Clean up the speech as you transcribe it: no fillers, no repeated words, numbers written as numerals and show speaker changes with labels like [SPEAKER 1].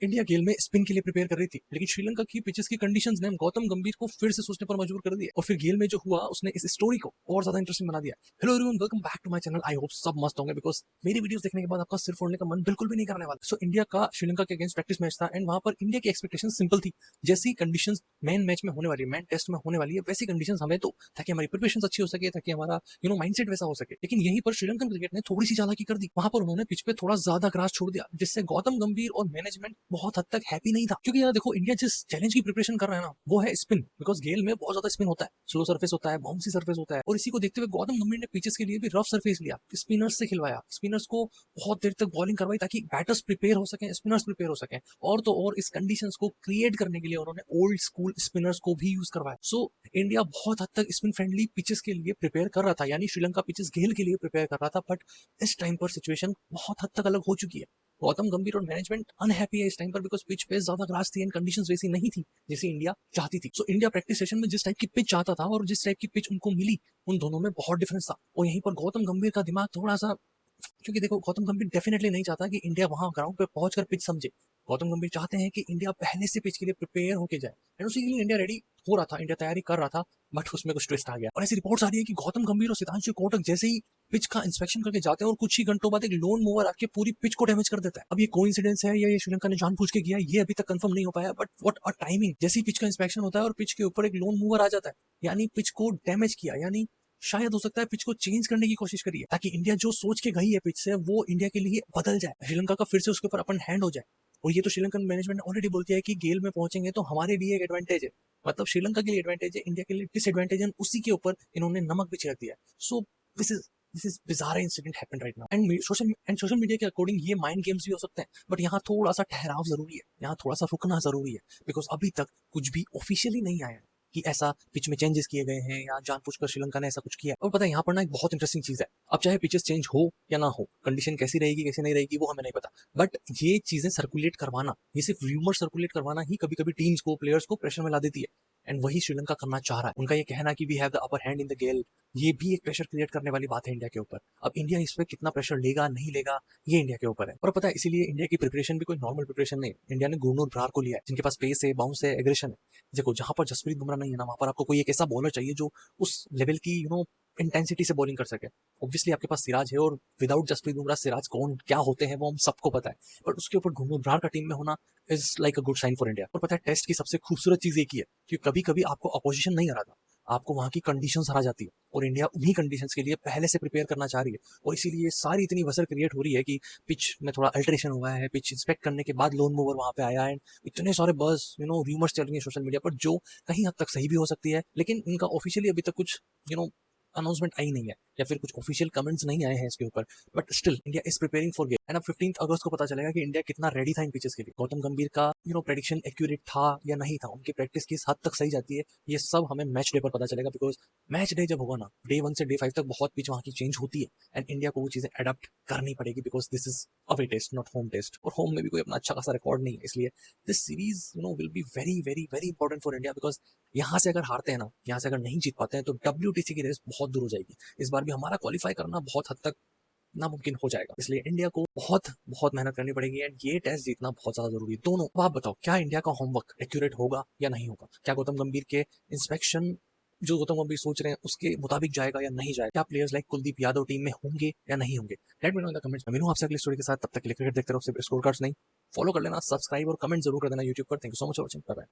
[SPEAKER 1] India गेल में spin के लिए प्रिपेयर कर रही थी, लेकिन श्रीलंका की पिचेस की कंडीशंस ने गौतम गंभीर को फिर से सोचने पर मजबूर कर दिया। और फिर गेल में जो हुआ उसने इस स्टोरी को और ज्यादा इंटरेस्टिंग बना दिया। Hello everyone, welcome back to my channel. I hope सब मस्त होंगे, बिकॉज मेरी वीडियोस देखने के बाद आपका सिर फोड़ने का मन बिल्कुल भी नहीं करने वाला। सो इंडिया का श्रीलंका के अगेंस्ट प्रैक्टिस मैच था, एंड वहां पर इंडिया की एक्सपेक्टेशन सिंपल थी। जैसी कंडीशंस मेन मैच में होने वाली है, मेन टेस्ट में होने वाली है, वैसी कंडीशंस हमें तो, ताकि हमारी प्रिपरेशन अच्छी हो सके, ताकि हमारा माइंडसेट वैसा हो सके। लेकिन यहीं पर श्रीलंकन क्रिकेट ने थोड़ी सी चालाकी कर दी। वहां पर उन्होंने पिच पे थोड़ा ज्यादा ग्रास छोड़ दिया, जिससे गौतम गंभीर और मैनेजमेंट बहुत हद तक हैप्पी नहीं था। क्योंकि यार देखो, इंडिया जिस चैलेंज की प्रिपरेशन कर रहा है ना, वो है स्पिन। बिकॉज गेल में बहुत ज्यादा स्पिन होता है, स्लो सरफेस होता है, बाउंसी सरफेस होता है। और इसी को देखते हुए गौतम गंभीर ने पिचेस के लिए भी रफ सरफेस लिया, स्पिनर्स से खिलवाया, स्पिनर्स को बहुत देर तक बॉलिंग करवाई, ताकि बैटर्स प्रिपेयर हो सके, स्पिनर्स प्रिपेयर हो सके। और तो और इस कंडीशंस को क्रिएट करने के लिए उन्होंने ओल्ड स्कूल स्पिनर्स को भी यूज करवाया। सो इंडिया बहुत हद तक स्पिन फ्रेंडली पिचेस के लिए प्रिपेयर कर रहा था, यानी श्रीलंका पिचेस गेल के लिए प्रिपेयर कर रहा था। बट इस टाइम पर सिचुएशन बहुत हद तक अलग हो चुकी है। गौतम गंभीर और मैनेजमेंट अनहैप्पी है इस टाइम पर, बिकॉज पिच पे ज्यादा ग्रास थी एंड कंडीशंस वैसी नहीं थी जैसी इंडिया चाहती थी। सो इंडिया प्रैक्टिस सेशन में जिस टाइप की पिच चाहता था और जिस टाइप की पिच उनको मिली, उन दोनों में बहुत डिफरेंस था। और यहीं पर गौतम गंभीर का दिमाग थोड़ा सा, क्योंकि देखो गौतम गंभीर डेफिनेटली नहीं चाहता कि इंडिया वहां ग्राउंड पे पहुंचकर पिच समझे। गौतम गंभीर चाहते हैं कि इंडिया पहले से पिच के लिए प्रिपेयर होके जाए, एंड उसी के लिए इंडिया रेडी हो रहा था, इंडिया तैयारी कर रहा था। बट उसमें कुछ ट्विस्ट आ गया, और ऐसी रिपोर्ट्स आ रही है कि गौतम गंभीर और सिद्धांशु कोटक जैसे ही पिच का इंस्पेक्शन करके जाते हैं और कुछ ही घंटों बाद एक लोन मूवर आके पूरी पिच को डैमेज कर देता है। अब ये कोइंसिडेंस है या ये श्रीलंका ने जानबूझ के किया, ये अभी तक कंफर्म नहीं हो पाया। But what a timing! जैसे ही पिच का इंस्पेक्शन होता है और पिच के ऊपर एक लोन मूवर आ जाता है, यानी पिच को डैमेज किया, यानी शायद हो सकता है पिच को चेंज करने की कोशिश करिए, ताकि इंडिया जो सोच के गई है पिच से, वो इंडिया के लिए बदल जाए, श्रीलंका का फिर से उसके ऊपर अपन हैंड हो जाए। और ये तो श्रीलंकन मैनेजमेंट ने ऑलरेडी बोल दिया है कि गेल में पहुंचेंगे तो हमारे लिए एक एडवांटेज है, मतलब श्रीलंका के लिए एडवांटेज है, इंडिया के लिए डिसएडवांटेज है। उसी के ऊपर इन्होंने नमक भी छिड़क दिया। So this is bizarre incident happened right now, and social media के अकॉर्डिंग ये माइंड गेम्स भी हो सकते हैं। बट यहाँ थोड़ा सा ठहराव जरूरी है, यहाँ थोड़ा सा रुकना जरूरी है, बिकॉज अभी तक कुछ भी ऑफिशियली नहीं आया है कि ऐसा पिच में चेंजेस किए गए हैं या जानबूझकर श्रीलंका ने ऐसा कुछ किया। और पता है यहाँ पर ना एक बहुत इंटरेस्टिंग चीज है, अब चाहे पिचेस चेंज हो या ना हो, कंडीशन कैसी रहेगी कैसी नहीं रहेगी वो हमें नहीं पता, बट ये चीजें सर्कुलेट करवाना, ये सिर्फ रूमर सर्कुलेट करवाना ही कभी कभी टीम्स को, प्लेयर्स को प्रेशर में ला देती है। एंड वही श्रीलंका करना चाह रहा है। उनका ये कहना कि we have the upper hand in the gale, ये भी एक प्रेशर क्रिएट करने वाली बात है इंडिया के ऊपर। अब इंडिया इस पर कितना प्रेशर लेगा नहीं लेगा, ये इंडिया के ऊपर है। और पता है इसीलिए इंडिया की प्रिपरेशन भी कोई नॉर्मल प्रिपरेशन नहीं है। इंडिया ने गुरनूर ब्रार को लिया है, जिनके पास पेस है, बाउंस है, एग्रेशन है। देखो जहां पर जसप्रीत बुमराह नहीं है ना, वहां पर आपको कोई एक ऐसा बॉलर चाहिए जो उस लेवल की इंटेंसिटी से बॉलिंग कर सके। ऑब्वियसली आपके पास सिराज है, और विदाउट जसप्रीत बुमराह सिराज कौन क्या होते हैं वो हम सबको पता है। बट उसके ऊपर गुरनूर ब्रार का टीम में होना is like a good sign for India. और पता है टेस्ट की सबसे खूबसूरत चीज एक ही है कि कभी कभी आपको अपोजिशन नहीं हराता, आपको वहां की कंडीशंस हरा जाती है, और इंडिया उन्हीं कंडीशंस के लिए पहले से प्रिपेयर करना चाह रही है। और इसीलिए सारी इतनी वसर क्रिएट हो रही है कि पिच में थोड़ा अल्टरेशन हुआ है, पिच इंस्पेक्ट करने के बाद लोन मूवर वहां पे आया है, इतने सारे बस रूमर्स चल रही है सोशल मीडिया पर, जो कहीं हद तक सही भी हो सकती है, लेकिन इनका ऑफिशियली अभी तक कुछ अनाउंसमेंट आई नहीं है, या फिर कुछ ऑफिशियल कमेंट्स नहीं आए हैं इसके ऊपर। But still India is preparing for game, and अब 15 अगस्त को पता चलेगा कि इंडिया कितना रेडी था इन पिचेस के लिए। गौतम गंभीर का प्रेडिक्शन एक्यूरेट था या नहीं था, उनकी प्रैक्टिस किस हद तक सही जाती है, ये सब हमें मैच डे पर पता चलेगा। बिकॉज मैच डे जब होगा ना, डे 1 से डे 5 तक बहुत पिच वहां की चेंज होती है, एंड इंडिया को वो चीजें अडेप्ट करनी पड़ेगी, because this is away test not home test, और होम में भी कोई अपना अच्छा खासा रिकॉर्ड नहीं है। इसलिए this series will be very very very important for India, because यहाँ से अगर हारते हैं ना, यहाँ से अगर नहीं जीत पाते हैं, तो WTC की रेस बहुत दूर हो जाएगी। इस बार भी हमारा क्वालिफाई करना बहुत हद तक नामुमकिन हो जाएगा। इसलिए इंडिया को बहुत बहुत मेहनत करनी पड़ेगी, एंड ये टेस्ट जीतना बहुत ज्यादा जरूरी है दोनों। अब आप बताओ, क्या इंडिया का होमवर्क एक्यूरेट होगा या नहीं होगा? क्या गौतम गंभीर के इंस्पेक्शन जो गौतम गंभीर सोच रहे हैं उसके मुताबिक जाएगा या नहीं जाएगा? क्या players like Kuldeep Yadav team में होंगे या नहीं होंगे? Let me know in the comments. मैं मिलूं आपसे अगली स्टोरी के साथ, तब तक के लिए क्रिकेट देखते रहो, सिर्फ स्कोर कार्ड्स नहीं, फॉलो कर लेना, सब्सक्राइब और कमेंट जरूर कर देना यूट्यूब पर। Thank you so much for watching, bye bye.